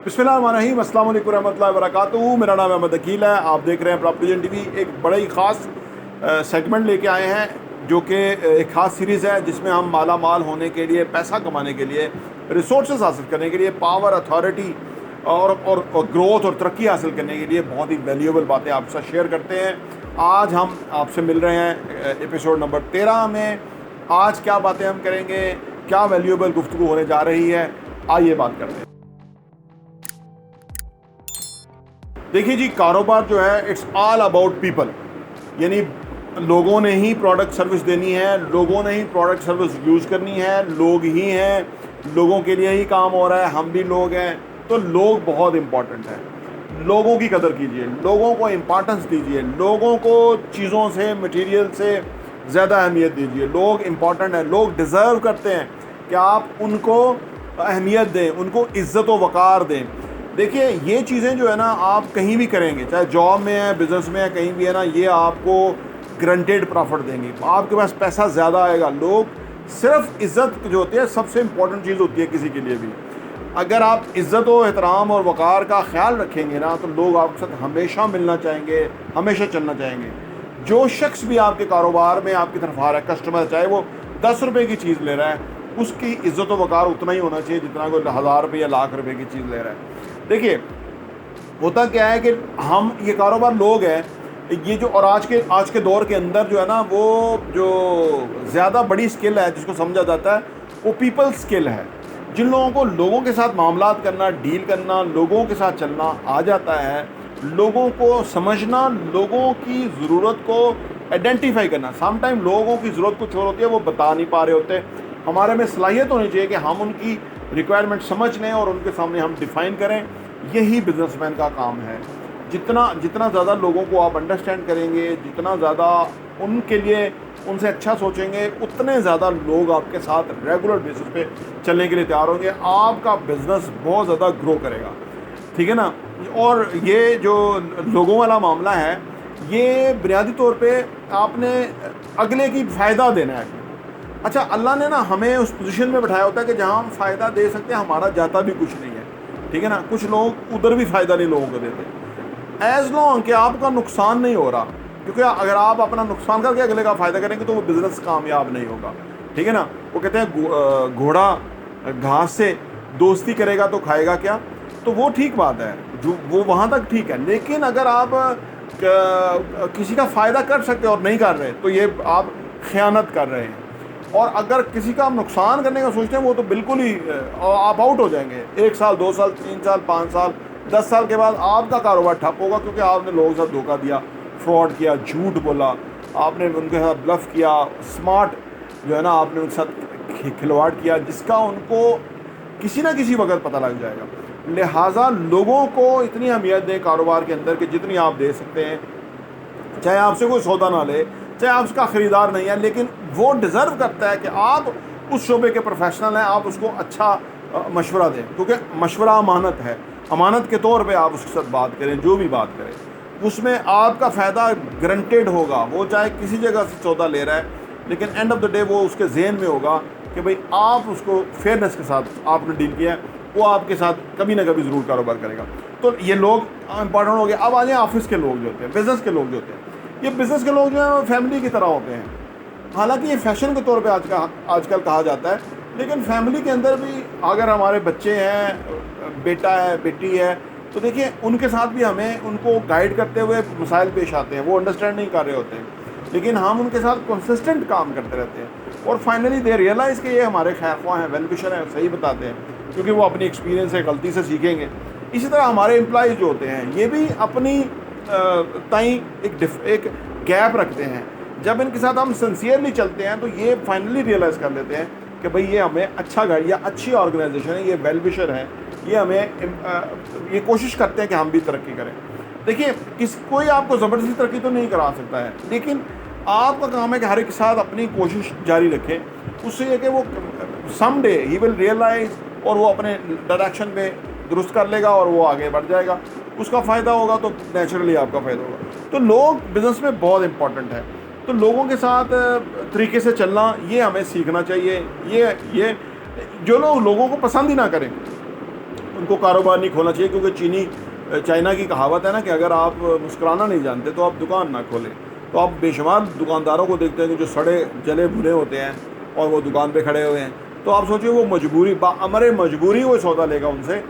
बिस्मिल्लाहिर्रहमानिर्रहीम, अस्सलाम वालेकुम रहमतुल्लाहि वबरकातुहू। मेरा नाम अहमद अकील है। आप देख रहे हैं प्रॉपर्टी एंड टीवी। एक बड़ा ही ख़ास सेगमेंट लेके आए हैं जो कि एक ख़ास सीरीज़ है जिसमें हम माला माल होने के लिए, पैसा कमाने के लिए, रिसोर्सेज हासिल करने के लिए, पावर, अथॉरिटी और ग्रोथ और तरक्की हासिल करने के लिए बहुत ही वैल्यूएबल बातें आपके साथ शेयर करते हैं। आज हम आपसे मिल रहे हैं एपिसोड नंबर 13 में। आज क्या बातें हम करेंगे, क्या वैल्यूएबल गुफ्तगू होने जा रही है, आइए बात करते हैं। देखिए जी, कारोबार जो है इट्स ऑल अबाउट पीपल, यानी लोगों ने ही प्रोडक्ट सर्विस देनी है, लोगों ने ही प्रोडक्ट सर्विस यूज़ करनी है, लोग ही हैं, लोगों के लिए ही काम हो रहा है, हम भी लोग हैं। तो लोग बहुत इम्पॉर्टेंट हैं। लोगों की कदर कीजिए, लोगों को इम्पॉर्टेंस दीजिए, लोगों को चीज़ों से, मटेरियल से ज़्यादा अहमियत दीजिए। लोग इम्पॉर्टेंट हैं, लोग डिज़र्व करते हैं कि आप उनको अहमियत दें, उनको इज़्ज़त व वक़ार दें। देखिए, ये चीज़ें जो है ना, आप कहीं भी करेंगे, चाहे जॉब में है, बिज़नेस में है, कहीं भी है ना, ये आपको ग्रंटेड प्रॉफिट देंगे। आपके पास पैसा ज़्यादा आएगा। लोग सिर्फ इज़्ज़त जो होती है सबसे इम्पोर्टेंट चीज़ होती है किसी के लिए भी। अगर आप इज़्ज़त व एहतराम और वक़ार का ख्याल रखेंगे ना, तो लोग आपके साथ हमेशा मिलना चाहेंगे, हमेशा चलना चाहेंगे। जो शख्स भी आपके कारोबार में आपकी तरफ आ रहा है, कस्टमर, चाहे वो 10 रुपये की चीज़ ले रहा है, उसकी इज़्ज़त व वक़ार उतना ही होना चाहिए जितना कोई 1000 रुपये या लाख रुपये की चीज़ ले रहा है। देखिए, होता क्या है कि हम ये कारोबार लोग हैं, ये जो, और आज के दौर के अंदर जो है ना, वो जो ज़्यादा बड़ी स्किल है जिसको समझा जाता है, वो पीपल स्किल है। जिन लोगों को लोगों के साथ मामलात करना, डील करना, लोगों के साथ चलना आ जाता है, लोगों को समझना, लोगों की ज़रूरत को आइडेंटिफाई करना। समटाइम लोगों की ज़रूरत कुछ और होती है, वो बता नहीं पा रहे होते। हमारे में सलाहियत होनी चाहिए कि हम उनकी रिक्वायरमेंट समझ लें और उनके सामने हम डिफ़ाइन करें। यही बिजनेसमैन का काम है। जितना ज़्यादा लोगों को आप अंडरस्टैंड करेंगे, जितना ज़्यादा उनके लिए उनसे अच्छा सोचेंगे, उतने ज़्यादा लोग आपके साथ रेगुलर बेसिस पे चलने के लिए तैयार होंगे। आपका बिज़नेस बहुत ज़्यादा ग्रो करेगा, ठीक है ना। और ये जो लोगों वाला मामला है, ये बुनियादी तौर पे आपने अगले की फ़ायदा देना है। अच्छा, अल्लाह ने ना हमें उस पोजीशन में बिठाया होता है कि जहाँ हम फ़ायदा दे सकते हैं, हमारा जाता भी कुछ नहीं है, ठीक है ना। कुछ लोग उधर भी फ़ायदा नहीं लोगों को देते, एज़ लॉन्ग कि आपका नुकसान नहीं हो रहा। क्योंकि अगर आप अपना नुकसान करके अगले का फ़ायदा करेंगे तो वो बिज़नेस कामयाब नहीं होगा, ठीक है ना। वो कहते हैं घोड़ा घास से दोस्ती करेगा तो खाएगा क्या, तो वो ठीक बात है, जो वो वहाँ तक ठीक है। लेकिन अगर आप किसी का फ़ायदा कर सकते और नहीं कर रहे, तो ये आप ख़यानत कर रहे हैं। और अगर किसी का आप नुकसान करने का सोचते हैं, वो तो बिल्कुल ही आप आउट हो जाएंगे। 1 साल, 2 साल, 3 साल, 5 साल, 10 साल के बाद आपका कारोबार ठप होगा, क्योंकि आपने लोगों के साथ धोखा दिया, फ्रॉड किया, झूठ बोला, आपने उनके साथ ब्लफ किया, स्मार्ट जो है ना, आपने उनके साथ खिलवाड़ किया, जिसका उनको किसी ना किसी वक्त पता लग जाएगा। लिहाजा लोगों को इतनी अहमियत दें कारोबार के अंदर कि जितनी आप दे सकते हैं। चाहे आपसे कोई सौदा ना ले, चाहे आप उसका ख़रीदार नहीं है, लेकिन वो डिज़र्व करता है कि आप उस शोबे के प्रोफेशनल हैं, आप उसको अच्छा मशवरा दें। क्योंकि मशवरा अमानत है, अमानत के तौर पे आप उसके साथ बात करें, जो भी बात करें उसमें आपका फ़ायदा गारंटेड होगा। वो चाहे किसी जगह से सौदा ले रहा है, लेकिन एंड ऑफ द डे वो उसके जहन में होगा कि भाई आप उसको फेयरनेस के साथ आपने डील किया है, वो आपके साथ कभी ना कभी ज़रूर कारोबार करेगा। तो ये लोग इंपॉर्टेंट हो गए। अब आ जाए ऑफिस के लोग जो होते हैं, बिज़नेस के लोग जो होते हैं। ये बिज़नेस के लोग जो हैं फैमिली की तरह होते हैं। हालांकि ये फैशन के तौर पे आजकल कहा जाता है, लेकिन फैमिली के अंदर भी अगर हमारे बच्चे हैं, बेटा है, बेटी है, तो देखिए उनके साथ भी हमें उनको गाइड करते हुए मसाइल पेश आते हैं। वो अंडरस्टैंड नहीं कर रहे होते हैं, लेकिन हम उनके साथ कंसिस्टेंट काम करते रहते हैं और फाइनली दे रियलाइज़ कि ये हमारे खैर ख्वाह हैं, वेल विशर हैं, सही बताते हैं, क्योंकि वो अपनी एक्सपीरियंस से, गलती से सीखेंगे। इसी तरह हमारे एम्प्लॉइज़ जो होते हैं, ये भी अपनी ताई एक गैप रखते हैं। जब इनके साथ हम सिंसियरली चलते हैं, तो ये फाइनली रियलाइज़ कर लेते हैं कि भाई ये हमें अच्छा गाइड, या अच्छी ऑर्गेनाइजेशन है, ये वेल विशर है, ये हमें ये कोशिश करते हैं कि हम भी तरक्की करें। देखिए, कोई आपको ज़बरदस्ती तरक्की तो नहीं करा सकता है, लेकिन आपका काम है कि हर एक के साथ अपनी कोशिश जारी रखें। उससे ये कि वो some day he will realise, और वो अपने डायरेक्शन में दुरुस्त कर लेगा और वो आगे बढ़ जाएगा। उसका फ़ायदा होगा तो नेचुरली आपका फ़ायदा होगा। तो लोग बिज़नेस में बहुत इंपॉर्टेंट है। तो लोगों के साथ तरीके से चलना, ये हमें सीखना चाहिए। ये जो लोग लोगों को पसंद ही ना करें, ان کو کاروبار نہیں کھولنا چاہیے، کیونکہ چائنا کی کہاوت ہے نا کہ اگر آپ مسکرانا نہیں جانتے تو آپ دکان نہ کھولیں۔ تو آپ بے شمار دکانداروں کو دیکھتے ہیں کہ جو سڑے جلے بھنے ہوتے ہیں اور وہ دکان پہ کھڑے ہوئے ہیں، تو آپ سوچیں وہ مجبوری بامر مجبوری وہ سودا لے گا ان سے،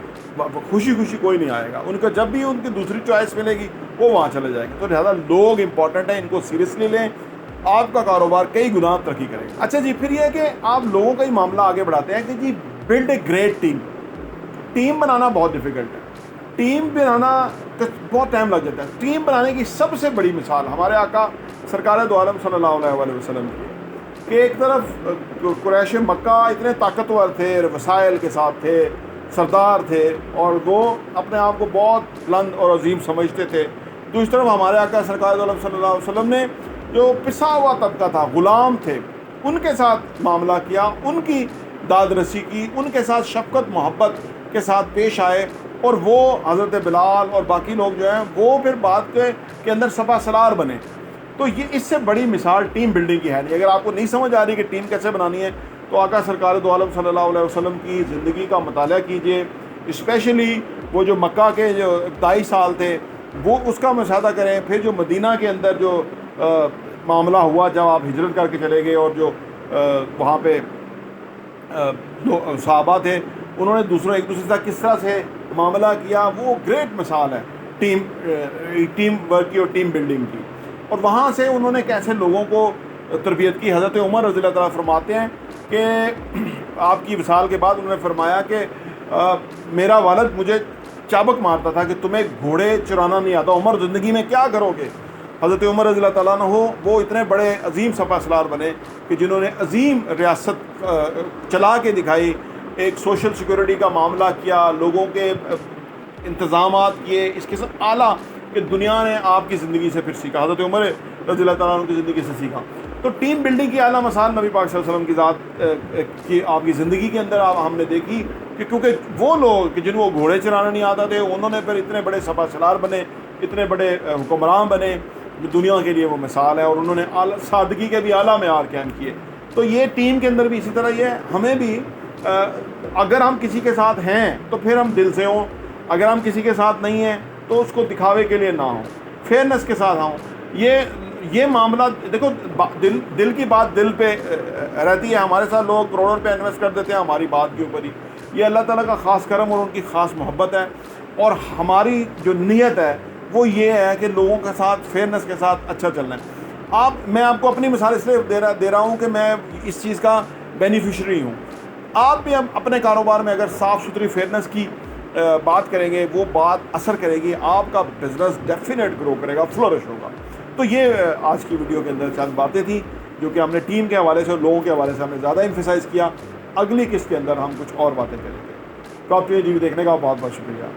خوشی خوشی کوئی نہیں آئے گا، ان کا جب بھی ان کی دوسری چوائس ملے گی وہ وہاں چلے جائیں گے۔ تو لہٰذا لوگ امپورٹنٹ ہیں، ان کو سیریسلی لیں، آپ کا کاروبار کئی گنا ترقی کرے گا۔ اچھا جی، پھر یہ ہے کہ آپ لوگوں کا ہی معاملہ آگے بڑھاتے ہیں کہ جی build a great team. Team بنانا بہت ڈیفیکلٹ ہے، ٹیم بنانا بہت ٹائم لگ جاتا ہے۔ ٹیم بنانے کی سب سے بڑی مثال ہمارے آقا سرکار دو عالم صلی اللہ علیہ وسلم کی ہے کہ ایک طرف قریش مکہ اتنے طاقتور تھے، وسائل کے ساتھ تھے، سردار تھے، اور وہ اپنے آپ کو بہت بلند اور عظیم سمجھتے تھے۔ دوسری طرف ہمارے آقا سرکار دو عالم صلی اللہ علیہ وسلم نے جو پسا ہوا طبقہ تھا، غلام تھے، ان کے ساتھ معاملہ کیا، ان کی داد رسی کی، ان کے ساتھ شفقت محبت کے ساتھ پیش آئے، اور وہ حضرت بلال اور باقی لوگ جو ہیں وہ پھر بعد کے اندر سپہ سالار بنے۔ تو یہ اس سے بڑی مثال ٹیم بلڈنگ کی ہے نہیں۔ اگر آپ کو نہیں سمجھ آ رہی کہ ٹیم کیسے بنانی ہے تو آقا سرکار دو عالم صلی اللہ علیہ وسلم کی زندگی کا مطالعہ کیجئے، اسپیشلی وہ جو مکہ کے جو ابتدائی سال تھے وہ اس کا مشاہدہ کریں، پھر جو مدینہ کے اندر جو معاملہ ہوا جب آپ ہجرت کر کے چلے گئے، اور جو وہاں پہ صحابہ تھے انہوں نے ایک دوسرے سے کس طرح سے معاملہ کیا، وہ گریٹ مثال ہے ٹیم ورک کی اور ٹیم بلڈنگ کی۔ اور وہاں سے انہوں نے کیسے لوگوں کو تربیت کی۔ حضرت عمر رضی اللہ تعالیٰ فرماتے ہیں کہ آپ کی وصال کے بعد انہوں نے فرمایا کہ میرا والد مجھے چابک مارتا تھا کہ تمہیں گھوڑے چرانا نہیں آتا، عمر زندگی میں کیا کرو گے۔ حضرت عمر رضی اللہ تعالیٰ عنہ وہ اتنے بڑے عظیم سپہ سالار بنے کہ جنہوں نے عظیم ریاست چلا کے دکھائی، ایک سوشل سیکورٹی کا معاملہ کیا، لوگوں کے انتظامات کیے، اس قسم اعلیٰ کہ دنیا نے آپ کی زندگی سے پھر سیکھا، حضرت عمر رضی اللہ تعالیٰ عنہ کی زندگی سے سیکھا۔ تو ٹیم بلڈنگ کی اعلیٰ مثال نبی پاک صلی اللہ علیہ وسلم کی ذات کی آپ کی زندگی کے اندر ہم نے دیکھی کہ کیونکہ وہ لوگ کہ جن کو گھوڑے چلانا نہیں آتا تھے انہوں نے پھر اتنے بڑے سپہ سالار بنے، اتنے بڑے حکمران بنے، دنیا کے لیے وہ مثال ہے، اور انہوں نے سادگی کے بھی اعلیٰ معیار قائم کیے۔ تو یہ ٹیم کے اندر بھی اسی طرح یہ ہے، ہمیں بھی اگر ہم کسی کے ساتھ ہیں تو پھر ہم دل سے ہوں، اگر ہم کسی کے ساتھ نہیں ہیں تو اس کو دکھاوے کے لیے نہ ہوں، فیئرنس کے ساتھ ہوں۔ یہ معاملہ دیکھو، دل کی بات دل پہ رہتی ہے۔ ہمارے ساتھ لوگ کروڑوں روپے انویسٹ کر دیتے ہیں ہماری بات کے اوپر ہی، یہ اللہ تعالیٰ کا خاص کرم اور ان کی خاص محبت ہے، اور ہماری جو نیت ہے وہ یہ ہے کہ لوگوں کے ساتھ فیئرنس کے ساتھ اچھا چلنا ہے۔ میں آپ کو اپنی مثال اس لیے دے رہا ہوں کہ میں اس چیز کا بینیفیشری ہوں۔ آپ بھی اپنے کاروبار میں اگر صاف ستھری فیئرنس کی بات کریں گے، وہ بات اثر کرے گی، آپ کا بزنس ڈیفینیٹ گرو کرے گا، فلورش ہوگا۔ تو یہ آج کی ویڈیو کے اندر چند باتیں تھیں جو کہ ہم نے ٹیم کے حوالے سے اور لوگوں کے حوالے سے ہم نے زیادہ ایمفیسائز کیا۔ اگلی قسط کے اندر ہم کچھ اور باتیں کریں گے۔ تو آپ ٹی وی دیکھنے کا بہت بہت شکریہ۔